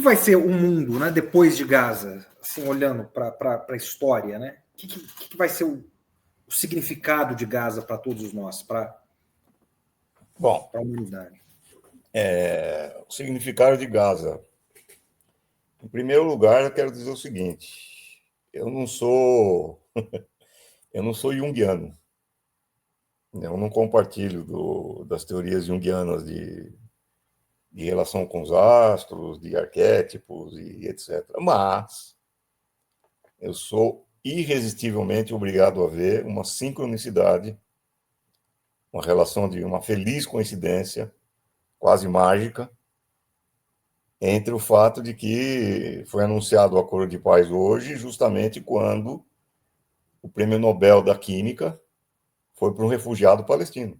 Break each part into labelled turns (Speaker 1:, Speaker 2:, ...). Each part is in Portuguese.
Speaker 1: vai ser o mundo, né, depois de Gaza, assim, olhando para a história, né? O que vai ser o significado de Gaza para todos nós, para a humanidade?
Speaker 2: O significado de Gaza. Em primeiro lugar, eu quero dizer o seguinte: eu não sou junguiano. Eu não compartilho das teorias junguianas de relação com os astros, de arquétipos e etc. Mas eu sou irresistivelmente obrigado a ver uma sincronicidade, uma relação de uma feliz coincidência, quase mágica, entre o fato de que foi anunciado o Acordo de Paz hoje, justamente quando o Prêmio Nobel da Química foi para um refugiado palestino,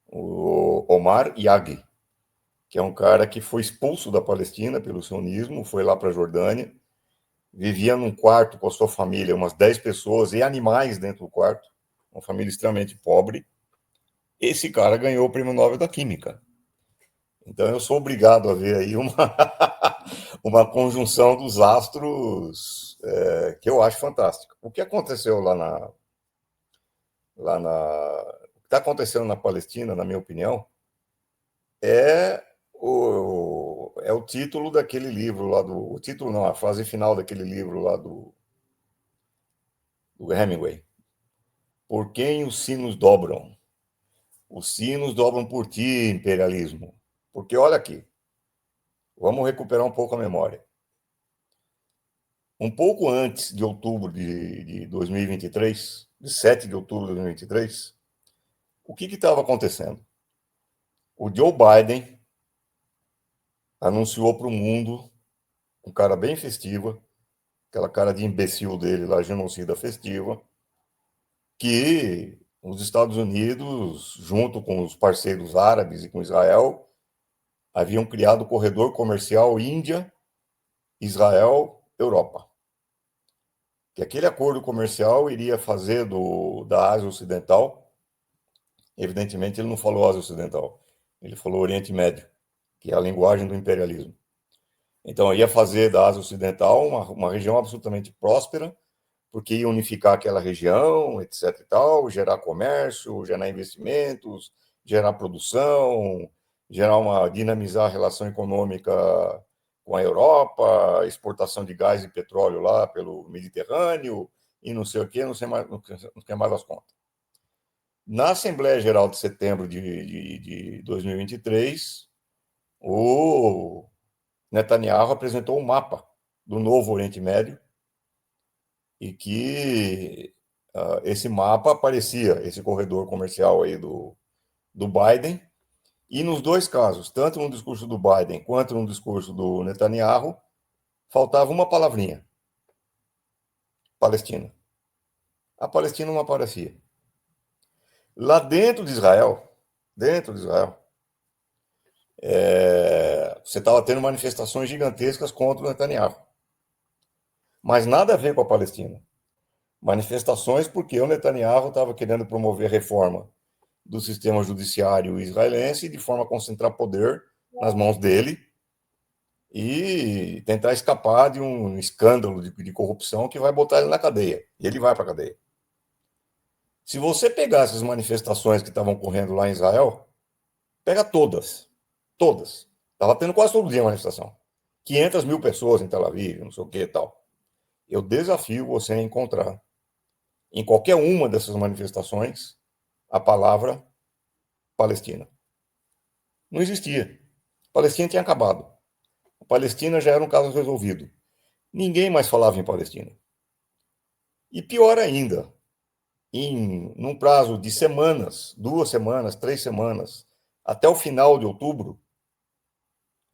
Speaker 2: o Omar Yaghi, que é um cara que foi expulso da Palestina pelo sionismo, foi lá para a Jordânia, vivia num quarto com a sua família, umas 10 pessoas e animais dentro do quarto, uma família extremamente pobre. Esse cara ganhou o Prêmio Nobel da Química. Então eu sou obrigado a ver aí uma conjunção dos astros que eu acho fantástica. O que aconteceu o que está acontecendo na Palestina, na minha opinião, é o título daquele livro lá o título não, a frase final daquele livro lá do Hemingway. Por quem os sinos dobram? Os sinos dobram por ti, imperialismo. Porque olha aqui, vamos recuperar um pouco a memória. Um pouco antes de outubro de 2023, de 7 de outubro de 2023, o que estava acontecendo? O Joe Biden anunciou para o mundo, um cara bem festiva, aquela cara de imbecil dele lá, genocida festiva, que os Estados Unidos, junto com os parceiros árabes e com Israel, haviam criado o corredor comercial Índia, Israel, Europa. Que aquele acordo comercial iria fazer da Ásia Ocidental, evidentemente ele não falou Ásia Ocidental, ele falou Oriente Médio, que é a linguagem do imperialismo. Então ia fazer da Ásia Ocidental uma região absolutamente próspera, porque ia unificar aquela região, etc e tal, gerar comércio, gerar investimentos, gerar produção, dinamizar a relação econômica com a Europa, exportação de gás e petróleo lá pelo Mediterrâneo e não sei o que, não sei mais, não quer mais as contas. Na Assembleia Geral de setembro de 2023, o Netanyahu apresentou um mapa do novo Oriente Médio e que esse mapa aparecia, esse corredor comercial aí do Biden, e nos dois casos, tanto no discurso do Biden quanto no discurso do Netanyahu, faltava uma palavrinha: Palestina. A Palestina não aparecia. Lá dentro de Israel, você estava tendo manifestações gigantescas contra o Netanyahu. Mas nada a ver com a Palestina. Manifestações porque o Netanyahu estava querendo promover reforma do sistema judiciário israelense de forma a concentrar poder nas mãos dele e tentar escapar de um escândalo de corrupção que vai botar ele na cadeia. E ele vai para a cadeia. Se você pegar essas manifestações que estavam ocorrendo lá em Israel, pega todas. Todas. Estava tendo quase todo dia manifestação. 500 mil pessoas em Tel Aviv, não sei o que e tal. Eu desafio você a encontrar em qualquer uma dessas manifestações a palavra Palestina. Não existia. A Palestina tinha acabado. A Palestina já era um caso resolvido. Ninguém mais falava em Palestina. E pior ainda, num prazo de semanas, 2 semanas, 3 semanas, até o final de outubro,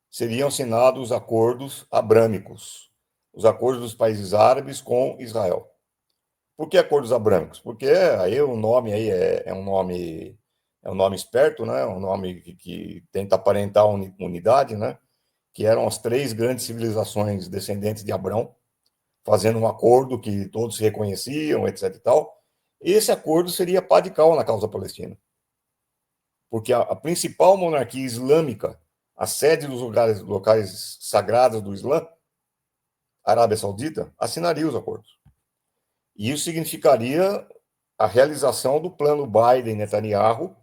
Speaker 2: seriam assinados os acordos abrâmicos, os acordos dos países árabes com Israel. Por que acordos abrâmicos? Porque aí o nome aí é um nome esperto, né? Um nome que tenta aparentar unidade, né? Que eram as 3 grandes civilizações descendentes de Abrão, fazendo um acordo que todos se reconheciam, etc e tal. Esse acordo seria pá de cal na causa palestina. Porque a principal monarquia islâmica a sede dos locais sagrados do Islã, a Arábia Saudita, assinaria os acordos. E isso significaria a realização do plano Biden-Netanyahu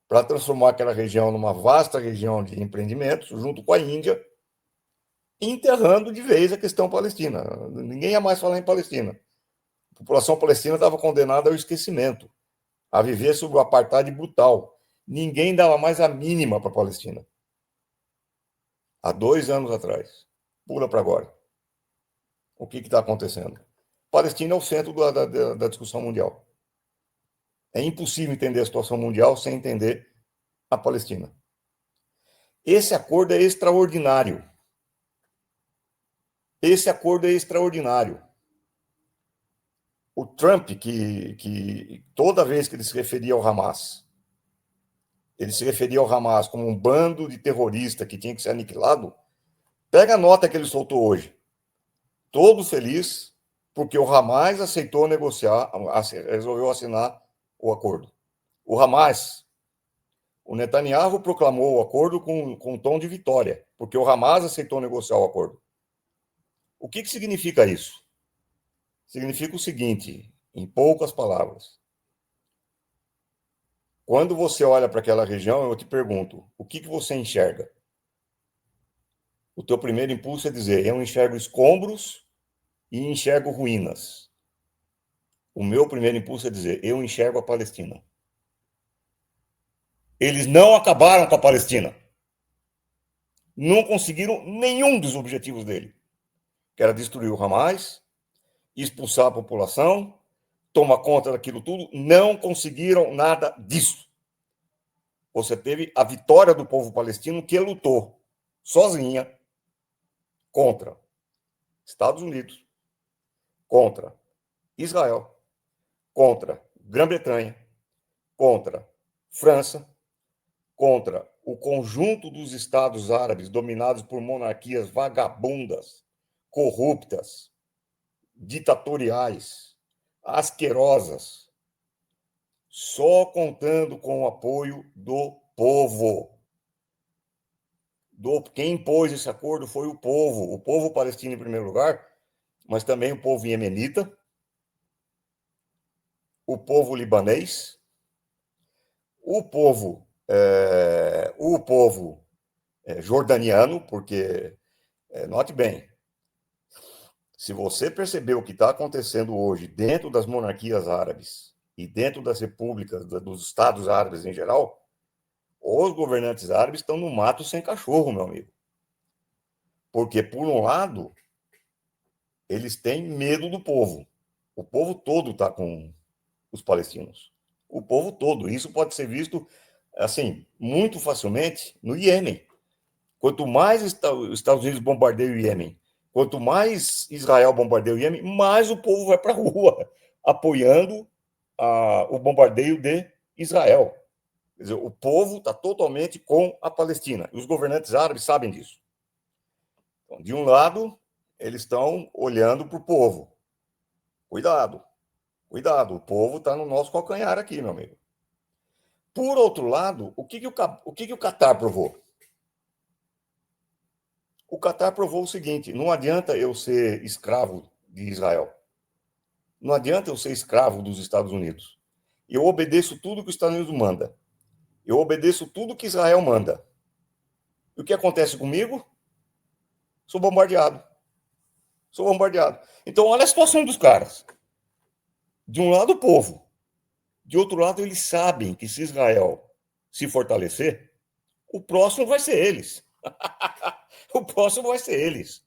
Speaker 2: para transformar aquela região numa vasta região de empreendimentos, junto com a Índia, enterrando de vez a questão palestina. Ninguém ia mais falar em Palestina. A população palestina estava condenada ao esquecimento, a viver sob o apartheid brutal. Ninguém dava mais a mínima para a Palestina. Há 2 anos atrás. Pula para agora. O que está acontecendo? Palestina é o centro da discussão mundial. É impossível entender a situação mundial sem entender a Palestina. Esse acordo é extraordinário. Esse acordo é extraordinário. O Trump, que toda vez que ele se referia ao Hamas, ele se referia ao Hamas como um bando de terroristas que tinha que ser aniquilado, pega a nota que ele soltou hoje. Todo feliz porque o Hamas aceitou negociar, resolveu assinar o acordo. O Hamas, o Netanyahu proclamou o acordo com tom de vitória, porque o Hamas aceitou negociar o acordo. O que significa isso? Significa o seguinte, em poucas palavras. Quando você olha para aquela região, eu te pergunto, o que você enxerga? O teu primeiro impulso é dizer, eu enxergo escombros e enxergo ruínas. O meu primeiro impulso é dizer, eu enxergo a Palestina. Eles não acabaram com a Palestina. Não conseguiram nenhum dos objetivos dele, que era destruir o Hamas, expulsar a população, tomar conta daquilo tudo. Não conseguiram nada disso. Você teve a vitória do povo palestino que lutou sozinha contra Estados Unidos, contra Israel, contra Grã-Bretanha, contra França, contra o conjunto dos estados árabes dominados por monarquias vagabundas, corruptas, ditatoriais, asquerosas, só contando com o apoio do povo. Quem impôs esse acordo foi o povo palestino em primeiro lugar, mas também o povo iemenita, o povo libanês, o povo jordaniano, porque, note bem, se você perceber o que está acontecendo hoje dentro das monarquias árabes e dentro das repúblicas, dos estados árabes em geral, os governantes árabes estão no mato sem cachorro, meu amigo. Porque, por um lado, eles têm medo do povo. O povo todo está com os palestinos. O povo todo. Isso pode ser visto, assim, muito facilmente no Iêmen. Quanto mais os Estados Unidos bombardeiam o Iêmen, quanto mais Israel bombardeia o Iêmen, mais o povo vai para a rua, apoiando o bombardeio de Israel. Quer dizer, o povo está totalmente com a Palestina. E os governantes árabes sabem disso. Então, de um lado, eles estão olhando para o povo. Cuidado, o povo está no nosso calcanhar aqui, meu amigo. Por outro lado, o que o Catar provou? O Catar provou o seguinte, não adianta eu ser escravo de Israel. Não adianta eu ser escravo dos Estados Unidos. Eu obedeço tudo que os Estados Unidos manda. Eu obedeço tudo que Israel manda. E o que acontece comigo? Sou bombardeado. Então, olha a situação dos caras. De um lado, o povo. De outro lado, eles sabem que se Israel se fortalecer, o próximo vai ser eles. O próximo vai ser eles.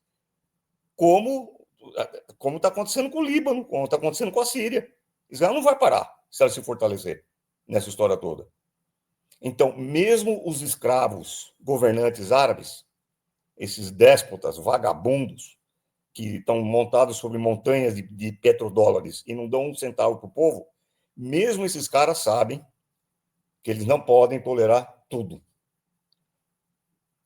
Speaker 2: Como está acontecendo com o Líbano, como está acontecendo com a Síria. Israel não vai parar se ela se fortalecer nessa história toda. Então, mesmo os escravos governantes árabes, esses déspotas vagabundos, que estão montados sobre montanhas de petrodólares e não dão um centavo para o povo, mesmo esses caras sabem que eles não podem tolerar tudo.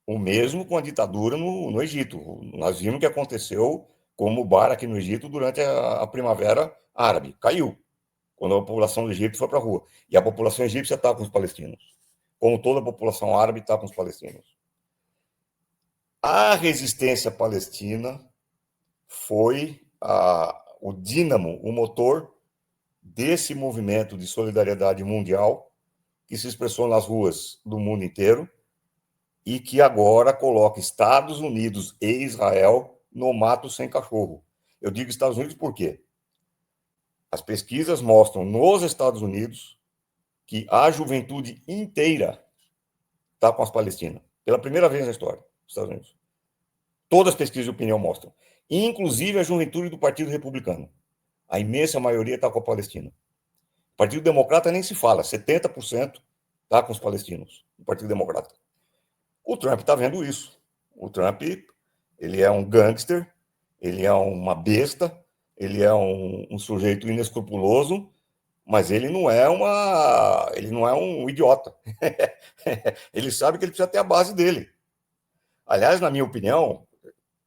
Speaker 2: O mesmo com a ditadura no Egito. Nós vimos o que aconteceu com o Mubarak no Egito durante a Primavera Árabe. Caiu, quando a população do Egito foi para a rua. E a população egípcia está com os palestinos, como toda a população árabe está com os palestinos. A resistência palestina foi o dínamo, o motor desse movimento de solidariedade mundial que se expressou nas ruas do mundo inteiro e que agora coloca Estados Unidos e Israel no mato sem cachorro. Eu digo Estados Unidos por quê? As pesquisas mostram nos Estados Unidos que a juventude inteira está com as palestinas. Pela primeira vez na história dos Estados Unidos. Todas as pesquisas de opinião mostram. Inclusive a juventude do Partido Republicano. A imensa maioria está com a Palestina. O Partido Democrata nem se fala, 70% está com os palestinos, o Partido Democrata. O Trump está vendo isso. O Trump, ele é um gangster, ele é uma besta, ele é um sujeito inescrupuloso, mas ele não é um idiota. Ele sabe que ele precisa ter a base dele. Aliás, na minha opinião,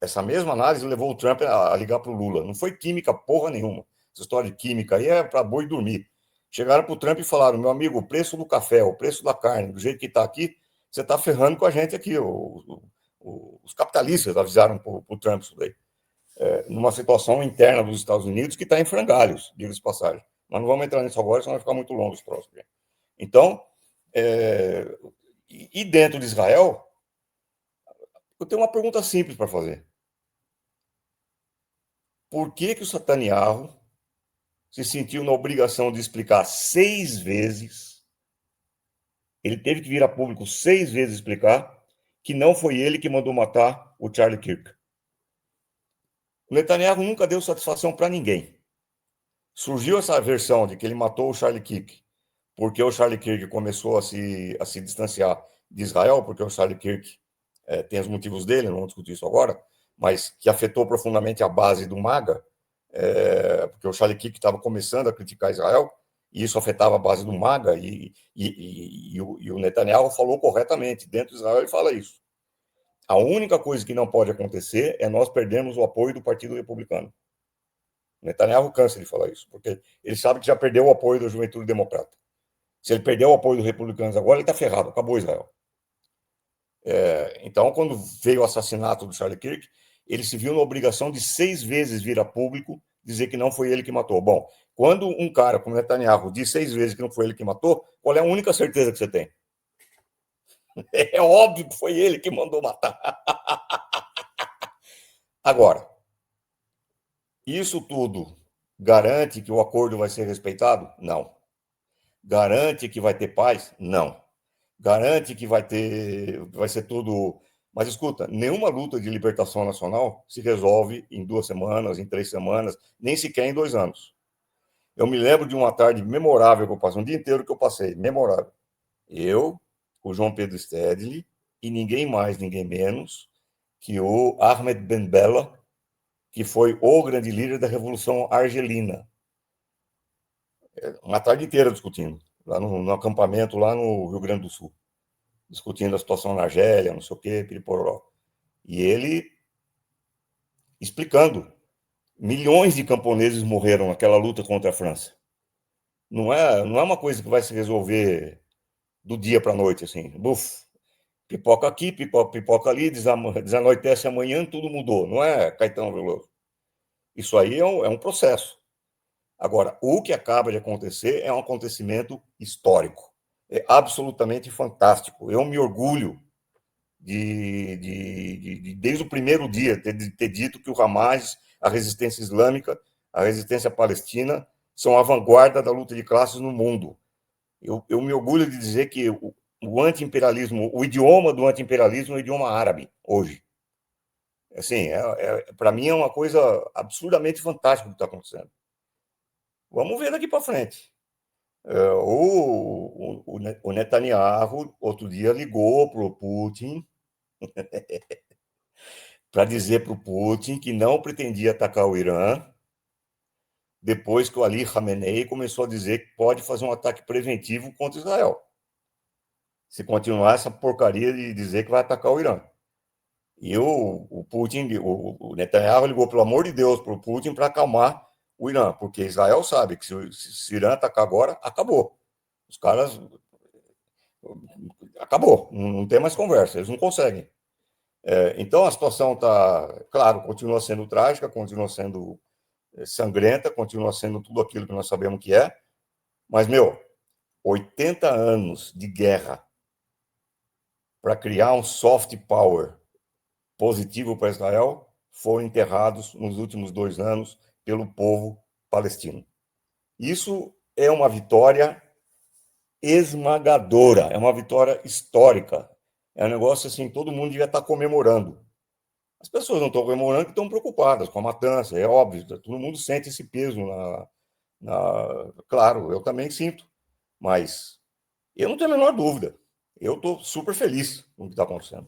Speaker 2: essa mesma análise levou o Trump a ligar para o Lula. Não foi química porra nenhuma. Essa história de química aí é para boi dormir. Chegaram para o Trump e falaram: meu amigo, o preço do café, o preço da carne, do jeito que está aqui, você está ferrando com a gente aqui. Os capitalistas avisaram para o Trump isso daí. Numa situação interna dos Estados Unidos que está em frangalhos, diga-se de passagem. Mas não vamos entrar nisso agora, senão vai ficar muito longo os próximos. Então, e dentro de Israel, eu tenho uma pergunta simples para fazer. Por que o Netanyahu se sentiu na obrigação de explicar 6 vezes, ele teve que vir a público 6 vezes explicar que não foi ele que mandou matar o Charlie Kirk? O Netanyahu nunca deu satisfação para ninguém. Surgiu essa versão de que ele matou o Charlie Kirk porque o Charlie Kirk começou a se distanciar de Israel, porque o Charlie Kirk tem os motivos dele, não vamos discutir isso agora, mas que afetou profundamente a base do MAGA, porque o Charlie Kirk estava começando a criticar Israel, e isso afetava a base do MAGA, e o Netanyahu falou corretamente, dentro de Israel ele fala isso. A única coisa que não pode acontecer é nós perdermos o apoio do Partido Republicano. O Netanyahu cansa de falar isso, porque ele sabe que já perdeu o apoio da Juventude Democrata. Se ele perder o apoio dos republicanos agora, ele está ferrado, acabou Israel. Então, quando veio o assassinato do Charlie Kirk, ele se viu na obrigação de 6 vezes vir a público dizer que não foi ele que matou. Bom, quando um cara como Netanyahu diz 6 vezes que não foi ele que matou, qual é a única certeza que você tem? É óbvio que foi ele que mandou matar. Agora, isso tudo garante que o acordo vai ser respeitado? Não. Garante que vai ter paz? Não. Garante que vai ser tudo. Mas escuta, nenhuma luta de libertação nacional se resolve em 2 semanas, em 3 semanas, nem sequer em 2 anos. Eu me lembro de uma tarde memorável que eu passei, um dia inteiro que eu passei, memorável. Eu, o João Pedro Stedley e ninguém mais, ninguém menos que o Ahmed Ben Bella, que foi o grande líder da Revolução Argelina. Uma tarde inteira discutindo, lá no acampamento, lá no Rio Grande do Sul. Discutindo a situação na Argélia, não sei o quê, piripororó. E ele explicando. Milhões de camponeses morreram naquela luta contra a França. Não é uma coisa que vai se resolver do dia para a noite, assim. Buf, pipoca aqui, pipoca ali, desanoitece amanhã, tudo mudou. Não é, Caetano Veloso? Isso aí é um processo. Agora, o que acaba de acontecer é um acontecimento histórico. É absolutamente fantástico. Eu me orgulho desde o primeiro dia, ter dito que o Hamas, a resistência islâmica, a resistência palestina, são a vanguarda da luta de classes no mundo. Eu me orgulho de dizer que o anti-imperialismo, o idioma do anti-imperialismo é o idioma árabe, hoje. Assim, para mim é uma coisa absurdamente fantástica o que está acontecendo. Vamos ver daqui para frente. O Netanyahu, outro dia, ligou para o Putin para dizer para o Putin que não pretendia atacar o Irã, depois que o Ali Khamenei começou a dizer que pode fazer um ataque preventivo contra Israel, se continuar essa porcaria de dizer que vai atacar o Irã. E o Putin, o Netanyahu ligou, pelo amor de Deus, para o Putin para acalmar o Irã, porque Israel sabe que se o Irã atacar agora, acabou. Os caras... Acabou, não tem mais conversa, eles não conseguem. Então, a situação está, claro, continua sendo trágica, continua sendo sangrenta, continua sendo tudo aquilo que nós sabemos que é, mas, 80 anos de guerra para criar um soft power positivo para Israel foram enterrados nos últimos 2 anos pelo povo palestino. Isso é uma vitória esmagadora, é uma vitória histórica. É um negócio assim, todo mundo devia estar comemorando. As pessoas não estão comemorando porque estão preocupadas com a matança, é óbvio, todo mundo sente esse peso Claro, eu também sinto, mas eu não tenho a menor dúvida. Eu estou super feliz com o que está acontecendo.